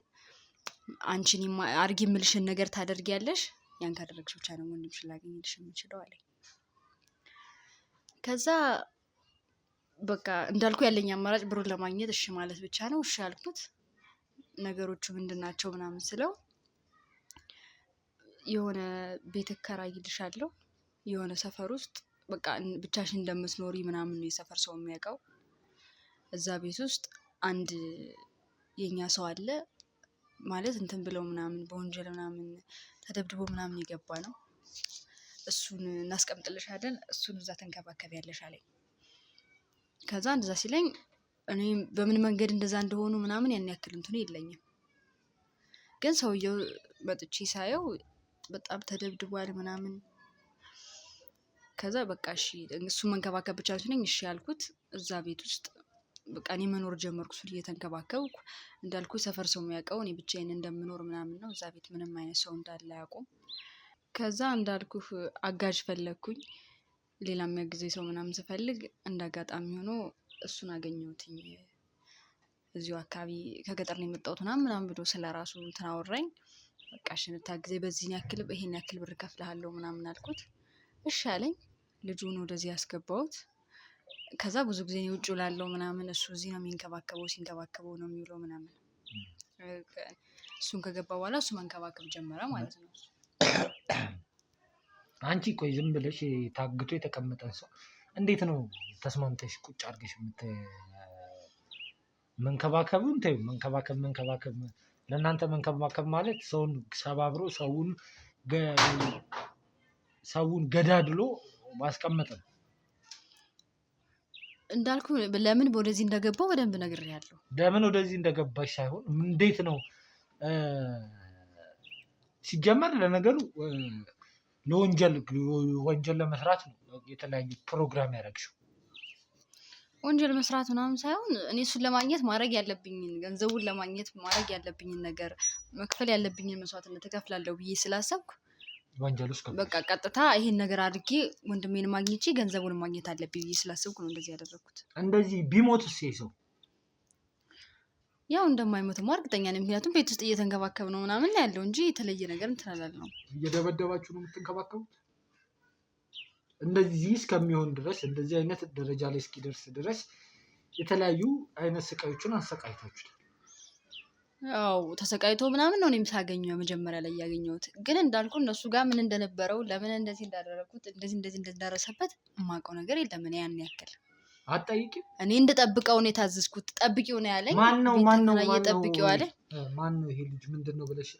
አንቺን አርጊ የምልሽን ነገር ታደርጊያለሽ፣ ያን ካደረግሽ ብቻ ነው ወንድምሽን ላገኝልሽ የምችለው አለኝ። ከዛ በቃ እንዳልኩ ያለኝ አማራጭ ብሩን ለማግኘት እሺ ማለት ብቻ ነው። እሺ ያልኩት ነገሮቹ ምንድን ናቸው ምናምን ስለው የሆነ ቤት እከራይልሻለሁ የሆነ ሰፈር ውስጥ በቃ ብቻሽን እንደምትኖሪ ምናምን ነው የሰፈር ሰው የሚያውቀው። እዛ ቤት ውስጥ አንድ የኛ ሰው አለ ማለት እንትን ብለው ምናምን በወንጀል ምናምን ተደብድቦ ምናምን የገባ ነው። እሱን እናስቀምጥልሻለን፣ እሱን እዛ ተንከባከቢያለሽ አለኝ። ከዛ እንደዛ ሲለኝ እኔ በምን መንገድ እንደዛ እንደሆኑ ምናምን ያን ያክል እንትኑ የለኝም። ግን ሰውየው መጥቼ ሳየው በጣም ተደብድቧል ምናምን። ከዛ በቃ እሺ እሱን መንከባከብ ብቻ ሲለኝ እሺ ያልኩት። እዛ ቤት ውስጥ በቃ እኔ መኖር ጀመርኩ። እሱን እየተንከባከብኩ እንዳልኩ ሰፈር ሰው የሚያውቀው እኔ ብቻዬን እንደምኖር ምናምን ነው። እዛ ቤት ምንም አይነት ሰው እንዳለ አያውቁም። ከዛ እንዳልኩህ አጋዥ ፈለግኩኝ። ሌላ የሚያግዘኝ ሰው ምናምን ስፈልግ እንዳጋጣሚ ሆኖ እሱን አገኘሁትኝ። እዚሁ አካባቢ ከገጠር ነው የመጣሁት ምናምን ብሎ ስለራሱ እንትን አወራኝ። በቃ እሺ እንታግዘኝ በዚህ ያክል ይሄን ያክል ብር እከፍልሃለሁ ምናምን አልኩት። እሺ አለኝ። ልጁን ወደዚህ ያስገባሁት። ከዛ ብዙ ጊዜ እኔ ውጭ እውላለሁ ምናምን እሱ እዚህ ነው የሚንከባከበው ሲንከባከበው ነው የሚውለው ምናምን። እሱን ከገባ በኋላ እሱ መንከባከብ ጀመረ ማለት ነው። አንቺ ቆይ ዝም ብለሽ ታግቶ የተቀመጠን ሰው እንዴት ነው ተስማምተሽ ቁጭ አድርገሽ መንከባከቡን ተይው። መንከባከብ ለእናንተ መንከባከብ ማለት ሰውን ሰባብሮ ሰውን ገዳድሎ ማስቀመጥ ነው። እንዳልኩ ለምን ወደዚህ እንደገባው በደንብ ነግሬያለሁ። ለምን ወደዚህ እንደገባሽ ሳይሆን እንዴት ነው ሲጀመር ለነገሩ ወንጀል ለመስራት ነው የተለያዩ ፕሮግራም ያደረግሽው። ወንጀል መስራት ምናምን ሳይሆን እኔ እሱን ለማግኘት ማድረግ ያለብኝን ገንዘቡን ለማግኘት ማድረግ ያለብኝን ነገር መክፈል ያለብኝን መስዋዕትነት እከፍላለሁ ብዬ ስላሰብኩ ወንጀል ውስጥ በቃ ቀጥታ ይሄን ነገር አድርጌ ወንድሜን ማግኘቼ ገንዘቡን ማግኘት አለብኝ ብዬ ስላሰብኩ ነው እንደዚህ ያደረኩት። እንደዚህ ቢሞትስ ሰው ያው እንደማይሞትም እርግጠኛ ነኝ። ምክንያቱም ቤት ውስጥ እየተንከባከብ ነው ምናምን ያለው እንጂ የተለየ ነገር እንትን አላልነው። እየደበደባችሁ ነው የምትንከባከቡት? እንደዚህ እስከሚሆን ድረስ እንደዚህ አይነት ደረጃ ላይ እስኪደርስ ድረስ የተለያዩ አይነት ስቃዮችን አሰቃይታችሁታል። ያው ተሰቃይቶ ምናምን ነው እኔም ሳገኘው መጀመሪያ ላይ ያገኘሁት። ግን እንዳልኩ እነሱ ጋር ምን እንደነበረው ለምን እንደዚህ እንዳደረኩት እንደዚህ እንደደረሰበት የማውቀው ነገር የለም። እኔ ያን ያክል አትጠይቂም? እኔ እንደጠብቀው ነው የታዘዝኩት። ጠብቂው ነው ያለኝ። ማን ነው ጠብቂው አለ። ማን ነው ይሄ ልጅ ምንድን ነው ብለሽ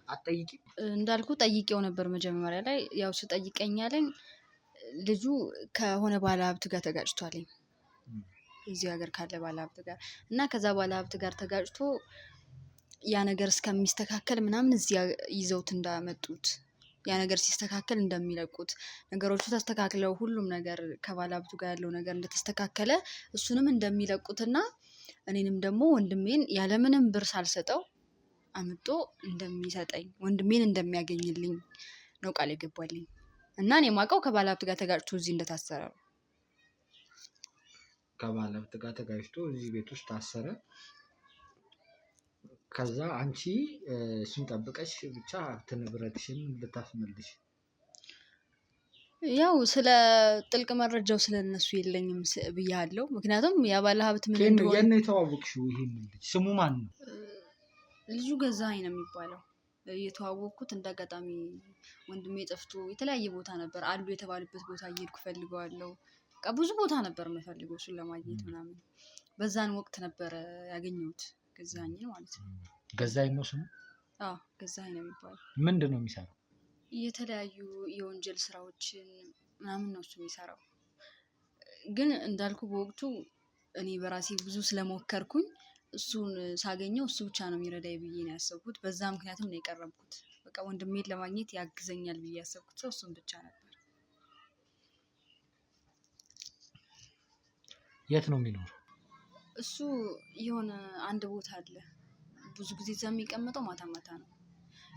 አትጠይቂም? እንዳልኩ ጠይቄው ነበር መጀመሪያ ላይ። ያው ስጠይቀኝ ያለኝ ልጁ ከሆነ ባለሀብት ጋር ተጋጭቷልኝ እዚህ ሀገር ካለ ባለሀብት ጋር እና ከዛ ባለሀብት ጋር ተጋጭቶ ያ ነገር እስከሚስተካከል ምናምን እዚያ ይዘውት እንዳመጡት ያ ነገር ሲስተካከል እንደሚለቁት ነገሮቹ ተስተካክለው ሁሉም ነገር ከባለሀብቱ ጋር ያለው ነገር እንደተስተካከለ እሱንም እንደሚለቁትና እኔንም ደግሞ ወንድሜን ያለምንም ብር ሳልሰጠው አምጦ እንደሚሰጠኝ ወንድሜን እንደሚያገኝልኝ ነው ቃል የገባልኝ። እና እኔ የማውቀው ከባለሀብት ጋር ተጋጭቶ እዚህ እንደታሰረ ነው። ከባለሀብት ጋር ተጋጭቶ እዚህ ቤት ውስጥ ታሰረ። ከዛ አንቺ እሱን ጠብቀሽ ብቻ ሀብት ንብረትሽን ልታስመልሽ። ያው ስለ ጥልቅ መረጃው ስለነሱ የለኝም ብያለሁ። ምክንያቱም ያ ባለሀብት ምን እንደሆነ የት ነው የተዋወቅሽው? ይሄን ልጅ ስሙ ማን ነው? ልጁ ገዛኸኝ ነው የሚባለው። የተዋወቅኩት እንዳጋጣሚ ወንድሜ ጠፍቶ የተለያየ ቦታ ነበር አሉ የተባለበት ቦታ እየሄድኩ ፈልገዋለሁ። በቃ ብዙ ቦታ ነበር የምፈልገው እሱን ለማግኘት ምናምን። በዛን ወቅት ነበር ያገኘሁት ገዛኸኝ ማለት ነው። ገዛኸኝ ነው ስሙ? አዎ ገዛኸኝ ነው የሚባለው። ምንድን ነው የሚሰራው? የተለያዩ የወንጀል ስራዎችን ምናምን ነው እሱ የሚሰራው። ግን እንዳልኩ በወቅቱ እኔ በራሴ ብዙ ስለሞከርኩኝ እሱን ሳገኘው እሱ ብቻ ነው የሚረዳኝ ብዬ ነው ያሰብኩት። በዛ ምክንያትም ነው የቀረብኩት። በቃ ወንድሜን ለማግኘት ያግዘኛል ብዬ ያሰብኩት ሰው እሱን ብቻ ነበር። የት ነው የሚኖረው? እሱ የሆነ አንድ ቦታ አለ። ብዙ ጊዜ እዛ የሚቀመጠው ማታ ማታ ነው።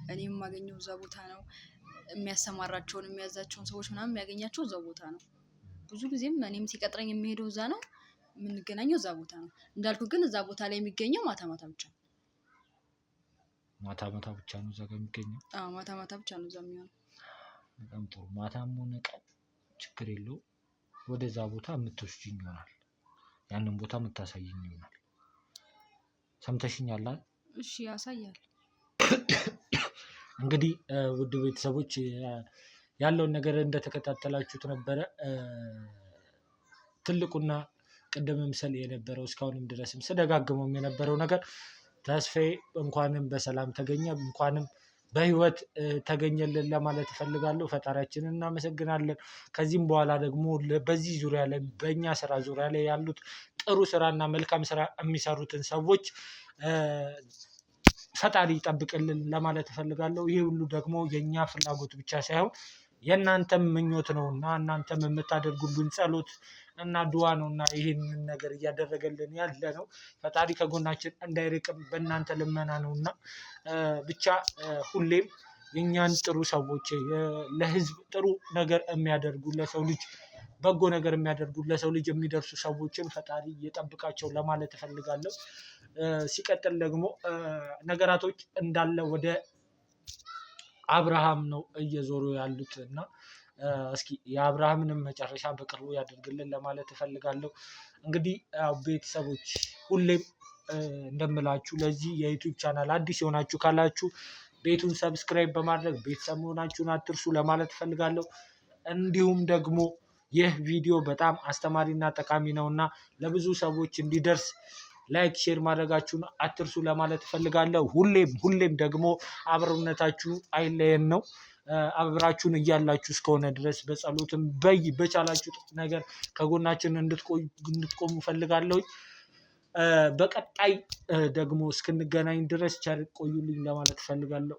እኔም የማገኘው እዛ ቦታ ነው። የሚያሰማራቸውን የሚያዛቸውን ሰዎች ምናምን የሚያገኛቸው እዛው ቦታ ነው። ብዙ ጊዜም እኔም ሲቀጥረኝ የሚሄደው እዛ ነው። የምንገናኘው እዛ ቦታ ነው። እንዳልኩ ግን እዛ ቦታ ላይ የሚገኘው ማታ ማታ ብቻ ነው። ማታ ማታ ብቻ ነው እዛ ጋር የሚገኘው? አዎ ማታ ማታ ብቻ ነው እዛ የሚሆነው። በጣም ጥሩ። ማታም ሆነ ቀን ችግር የለውም። ወደዛ ቦታ የምትወስጂኝ ይሆናል። ያንን ቦታ የምታሳይኝ ይሆናል። ሰምተሽኛል? እሺ ያሳያል። እንግዲህ ውድ ቤተሰቦች ያለውን ነገር እንደተከታተላችሁት ነበረ። ትልቁና ቅድም ምሳሌ የነበረው እስካሁንም ድረስም ስደጋግመውም የነበረው ነገር ተስፋዬ እንኳንም በሰላም ተገኘ፣ እንኳንም በህይወት ተገኘልን ለማለት እፈልጋለሁ። ፈጣሪያችንን እናመሰግናለን። ከዚህም በኋላ ደግሞ በዚህ ዙሪያ ላይ በእኛ ስራ ዙሪያ ላይ ያሉት ጥሩ ስራና መልካም ስራ የሚሰሩትን ሰዎች ፈጣሪ ይጠብቅልን ለማለት እፈልጋለሁ። ይሄ ሁሉ ደግሞ የኛ ፍላጎት ብቻ ሳይሆን የእናንተም ምኞት ነውና እናንተም የምታደርጉልን ጸሎት እና ዱዓ ነውና ይሄንን ነገር እያደረገልን ያለ ነው። ፈጣሪ ከጎናችን እንዳይርቅም በእናንተ ልመና ነውና ብቻ ሁሌም የእኛን ጥሩ ሰዎች ለህዝብ ጥሩ ነገር የሚያደርጉ ለሰው ልጅ በጎ ነገር የሚያደርጉ ለሰው ልጅ የሚደርሱ ሰዎችን ፈጣሪ እየጠብቃቸው ለማለት እፈልጋለሁ። ሲቀጥል ደግሞ ነገራቶች እንዳለ ወደ አብርሃም ነው እየዞሩ ያሉት እና እስኪ የአብርሃምንም መጨረሻ በቅርቡ ያደርግልን ለማለት እፈልጋለሁ። እንግዲህ ቤተሰቦች ሁሌም እንደምላችሁ ለዚህ የዩቲዩብ ቻናል አዲስ የሆናችሁ ካላችሁ ቤቱን ሰብስክራይብ በማድረግ ቤተሰብ መሆናችሁን አትርሱ ለማለት እፈልጋለሁ። እንዲሁም ደግሞ ይህ ቪዲዮ በጣም አስተማሪና ጠቃሚ ነውና ለብዙ ሰዎች እንዲደርስ ላይክ ሼር ማድረጋችሁን አትርሱ ለማለት እፈልጋለሁ። ሁሌም ደግሞ አብሮነታችሁ አይለየን ነው። አብራችሁን እያላችሁ እስከሆነ ድረስ በጸሎትም በቻላችሁ ነገር ከጎናችን እንድትቆሙ እፈልጋለሁ። በቀጣይ ደግሞ እስክንገናኝ ድረስ ቸር ቆዩልኝ ለማለት እፈልጋለሁ።